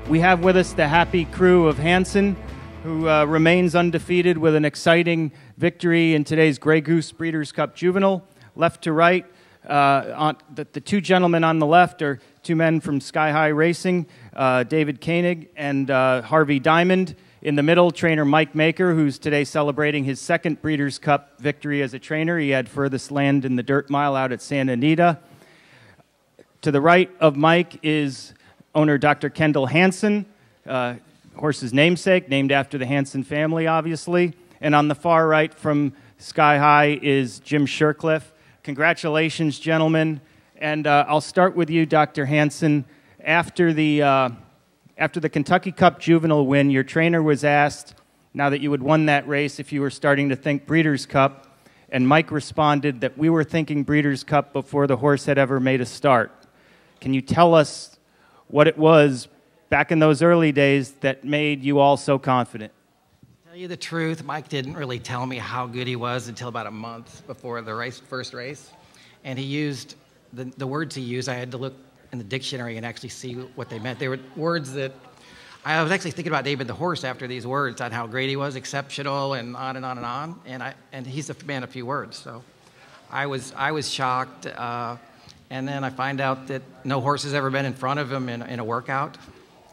We have with us the happy crew of Hansen, who remains undefeated with an exciting victory in today's Grey Goose Breeders' Cup Juvenile. Left to right, the two gentlemen on the left are two men from Sky High Racing, David Koenig and Harvey Diamond. In the middle, trainer Mike Maker, who's today celebrating his second Breeders' Cup victory as a trainer. He had furthest land in the dirt mile out at Santa Anita. To the right of Mike is owner Dr. Kendall Hansen, horse's namesake, named after the Hansen family, obviously. And on the far right from Sky High is Jim Shercliffe. Congratulations, gentlemen. And I'll start with you, Dr. Hansen. After the Kentucky Cup Juvenile win, your trainer was asked, now that you had won that race, if you were starting to think Breeders' Cup. And Mike responded that we were thinking Breeders' Cup before the horse had ever made a start. Can you tell us what it was back in those early days that made you all so confident? To tell you the truth, Mike didn't really tell me how good he was until about a month before the first race. And he used, the words he used, I had to look in the dictionary and actually see what they meant. They were words that, I was actually thinking about David the horse after these words, on how great he was, exceptional, and on and on and on. And he's a man of few words, so I was shocked. And then I find out that no horse has ever been in front of him in a workout,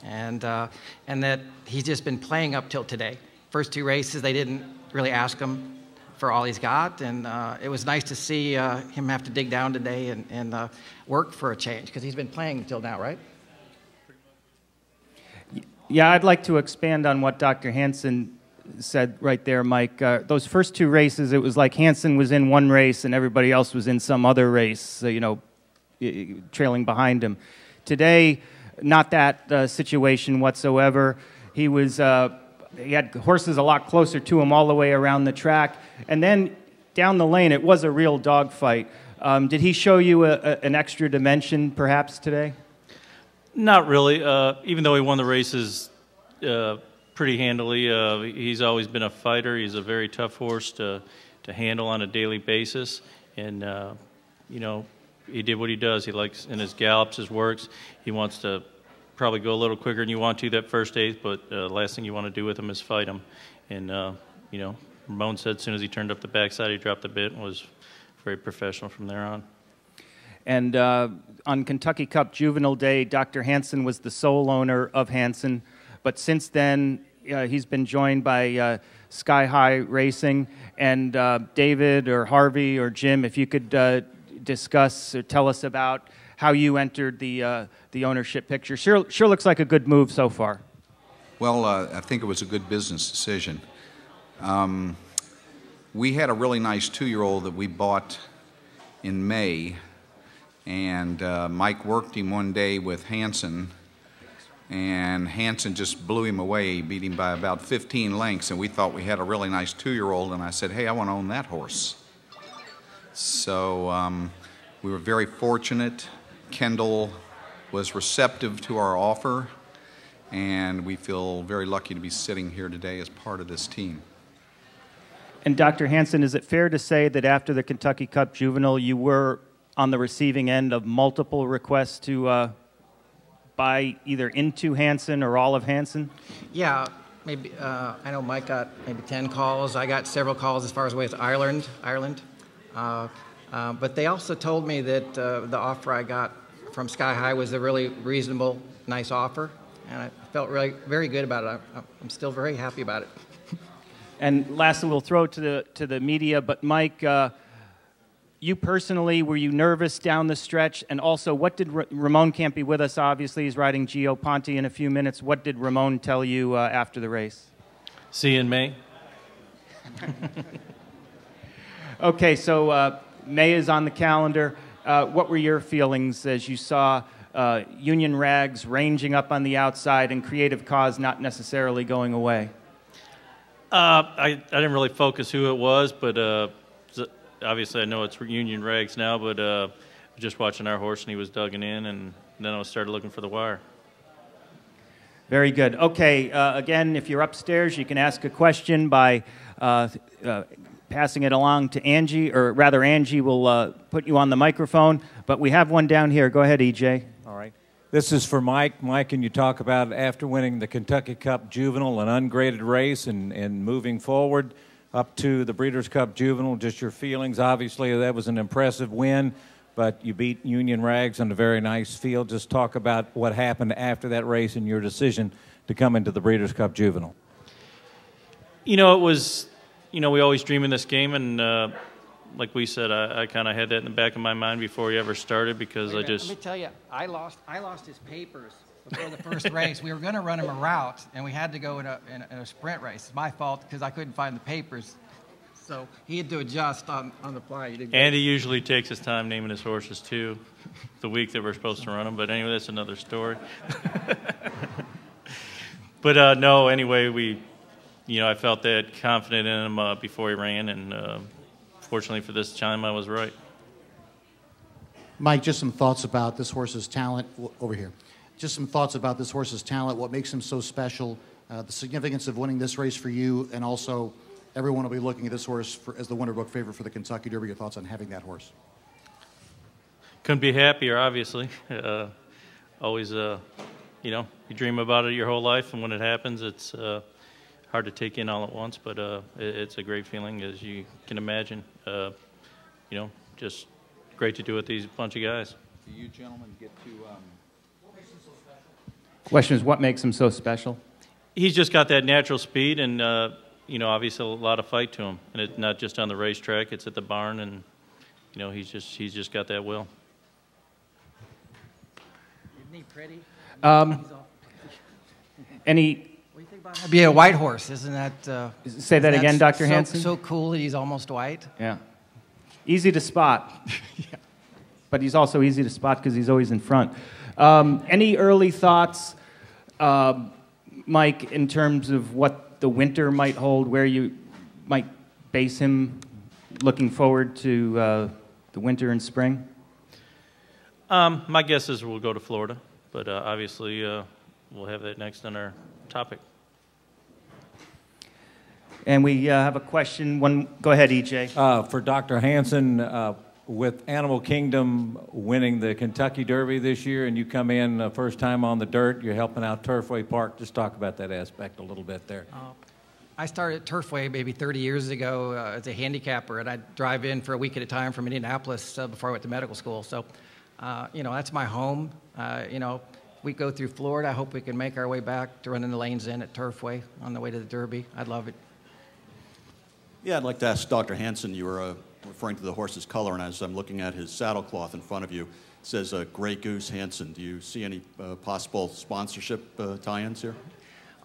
and that he's just been playing up till today. First two races, they didn't really ask him for all he's got, and it was nice to see him have to dig down today and work for a change, because he's been playing until now, right? Yeah, I'd like to expand on what Dr. Hansen said right there, Mike. Those first two races, it was like Hansen was in one race and everybody else was in some other race, you know, trailing behind him. Today, not that situation whatsoever. He had horses a lot closer to him all the way around the track. And then down the lane, it was a real dogfight. Did he show you an extra dimension, perhaps, today? Not really. Even though he won the races pretty handily, he's always been a fighter. He's a very tough horse to handle on a daily basis. And, you know, he did what he does. He likes, in his gallops, his works, he wants to probably go a little quicker than you want to that first eighth, but the last thing you want to do with him is fight him. And, you know, Ramon said as soon as he turned up the backside, he dropped the bit and was very professional from there on. And on Kentucky Cup Juvenile Day, Dr. Hansen was the sole owner of Hansen, but since then, he's been joined by Sky High Racing. And David or Harvey or Jim, if you could discuss or tell us about how you entered the ownership picture. Sure looks like a good move so far. Well, I think it was a good business decision. We had a really nice 2-year-old that we bought in May, and Mike worked him one day with Hansen, and Hansen just blew him away, beat him by about 15 lengths, and we thought we had a really nice 2-year-old, and I said, hey, I want to own that horse. So we were very fortunate. Kendall was receptive to our offer, and we feel very lucky to be sitting here today as part of this team. And Dr. Hansen, is it fair to say that after the Kentucky Cup Juvenile, you were on the receiving end of multiple requests to buy either into Hansen or all of Hansen? Yeah, maybe. I know Mike got maybe 10 calls. I got several calls as far away as Ireland. But they also told me that the offer I got from Sky High was a really reasonable, nice offer, and I felt really very good about it. I'm still very happy about it. And lastly, we'll throw it to the media, but Mike, you personally, were you nervous down the stretch? And also, what did Ramon can't be with us, obviously. He's riding Gio Ponte in a few minutes. What did Ramon tell you after the race? See you in May. Okay, so May is on the calendar. What were your feelings as you saw Union Rags ranging up on the outside and Creative Cause not necessarily going away? I didn't really focus who it was, but obviously I know it's Union Rags now, but just watching our horse and he was dugging in, and then I started looking for the wire. Very good. Okay, again, if you're upstairs, you can ask a question by passing it along to Angie, or rather Angie will put you on the microphone, but we have one down here. Go ahead, EJ. All right. This is for Mike. Mike, can you talk about after winning the Kentucky Cup Juvenile, an ungraded race, and moving forward up to the Breeders' Cup Juvenile, just your feelings? Obviously, that was an impressive win, but you beat Union Rags on a very nice field. Just talk about what happened after that race and your decision to come into the Breeders' Cup Juvenile. You know, it was, we always dream in this game, and like we said, I kind of had that in the back of my mind before he ever started, because Let me tell you, I lost his papers before the first race. We were going to run him a route, and we had to go in a sprint race. It's my fault because I couldn't find the papers. So he had to adjust on the fly. And he usually takes his time naming his horses, too, the week that we're supposed to run them. But anyway, that's another story. But no, anyway, I felt that confident in him before he ran, and fortunately for this time, I was right. Mike, just some thoughts about this horse's talent over here. Just some thoughts about this horse's talent, what makes him so special, the significance of winning this race for you, and also everyone will be looking at this horse as the Winter Book favorite for the Kentucky Derby. Your thoughts on having that horse? Couldn't be happier, obviously. Always, you dream about it your whole life, and when it happens, it's hard to take in all at once, but it's a great feeling, as you can imagine. Just great to do it with these bunch of guys. Do you gentlemen get to... Question is, what makes him so special? He's just got that natural speed, and obviously a lot of fight to him, and it's not just on the racetrack; it's at the barn, and he's just got that will. Isn't he pretty? Any? What do you think about him? Be a white horse, isn't that? Say that again, Dr. Hansen. So cool that he's almost white. Yeah, easy to spot. Yeah. But he's also easy to spot because he's always in front. Any early thoughts, Mike, in terms of what the winter might hold, where you might base him looking forward to the winter and spring? My guess is we'll go to Florida, but obviously we'll have that next on our topic. And we have a question. Go ahead, EJ. For Dr. Hansen, with Animal Kingdom winning the Kentucky Derby this year, and you come in first time on the dirt, you're helping out Turfway Park. Just talk about that aspect a little bit there. I started Turfway maybe 30 years ago as a handicapper, and I'd drive in for a week at a time from Indianapolis before I went to medical school. So, that's my home. We go through Florida. I hope we can make our way back to running the lanes in at Turfway on the way to the Derby. I'd love it. Yeah, I'd like to ask Dr. Hansen, you were referring to the horse's color, and as I'm looking at his saddle cloth in front of you, it says Grey Goose Hansen. Do you see any possible sponsorship tie-ins here?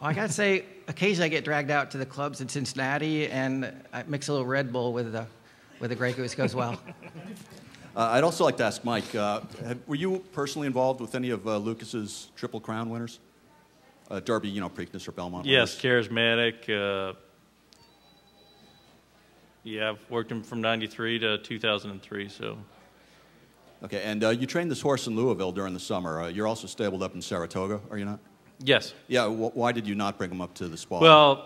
Well, I got to say, occasionally I get dragged out to the clubs in Cincinnati, and I mix a little Red Bull with the Grey Goose. Goes well. I'd also like to ask Mike, were you personally involved with any of Lucas's Triple Crown winners? Derby, Preakness or Belmont Yes, winners? charismatic. Yeah, I've worked him from 93 to 2003, so. Okay, and you trained this horse in Louisville during the summer. You're also stabled up in Saratoga, are you not? Yes. Yeah, why did you not bring him up to the spa? Well,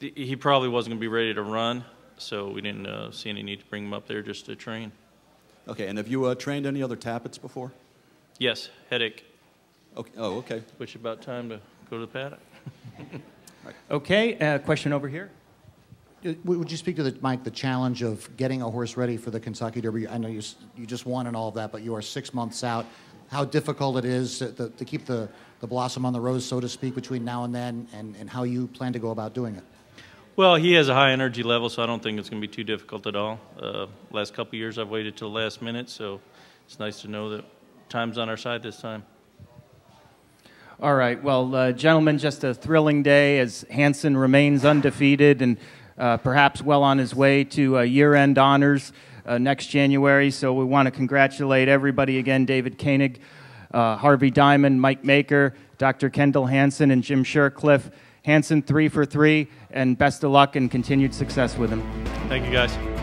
he probably wasn't going to be ready to run, so we didn't see any need to bring him up there just to train. Okay, and have you trained any other tappets before? Yes, headache. Okay. Oh, okay. Which about time to go to the paddock. Right. Okay, question over here. Would you speak to Mike, the challenge of getting a horse ready for the Kentucky Derby? I know you just won and all of that, but you are 6 months out. How difficult it is to keep the blossom on the rose, so to speak, between now and then, and how you plan to go about doing it? Well, he has a high energy level, so I don't think it's going to be too difficult at all. Last couple of years, I've waited till the last minute, so it's nice to know that time's on our side this time. All right. Well, gentlemen, just a thrilling day as Hansen remains undefeated and perhaps well on his way to year-end honors next January. So we want to congratulate everybody again, David Koenig, Harvey Diamond, Mike Maker, Dr. Kendall Hansen, and Jim Shercliffe. Hansen 3 for 3, and best of luck and continued success with him. Thank you, guys.